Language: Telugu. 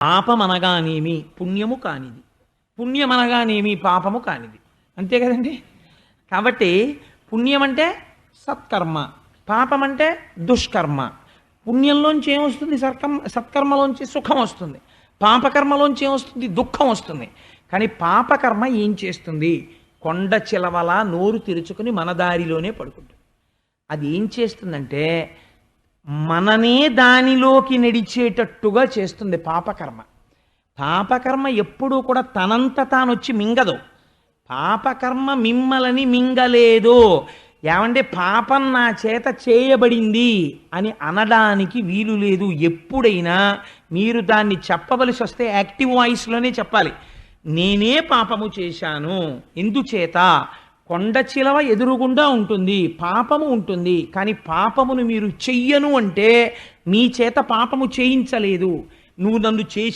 పాపమనగానేమి పుణ్యము కానిది, పుణ్యమనగానేమి పాపము కానిది. అంతే కదండి. కాబట్టి పుణ్యం అంటే సత్కర్మ, పాపం అంటే దుష్కర్మ. పుణ్యంలోంచి ఏమొస్తుంది? సత్కర్మలోంచి సుఖం వస్తుంది, పాపకర్మలోంచి ఏమొస్తుంది? దుఃఖం వస్తుంది. కానీ పాపకర్మ ఏం చేస్తుంది? కొండ చిలవలా నోరు తెరుచుకుని మన దారిలోనే పడుకుంటుంది. అది ఏం చేస్తుందంటే మననే దానిలోకి నడిచేటట్టుగా చేస్తుంది పాపకర్మ. పాపకర్మ ఎప్పుడూ కూడా తనంత తానొచ్చి మింగదు. పాపకర్మ మిమ్మల్ని మింగలేదు. ఏమంటే పాపం నా చేత చేయబడింది అని అనడానికి వీలు లేదు. ఎప్పుడైనా మీరు దాన్ని చెప్పవలసి వస్తే యాక్టివ్ వాయిస్లోనే చెప్పాలి. నేనే పాపము చేశాను. ఎందుచేత? కొండ చిలవ ఎదురుగుండా ఉంటుంది, పాపము ఉంటుంది. కానీ పాపమును మీరు చెయ్యను అంటే మీ చేత పాపము చేయించలేదు. నువ్వు నన్ను చేసి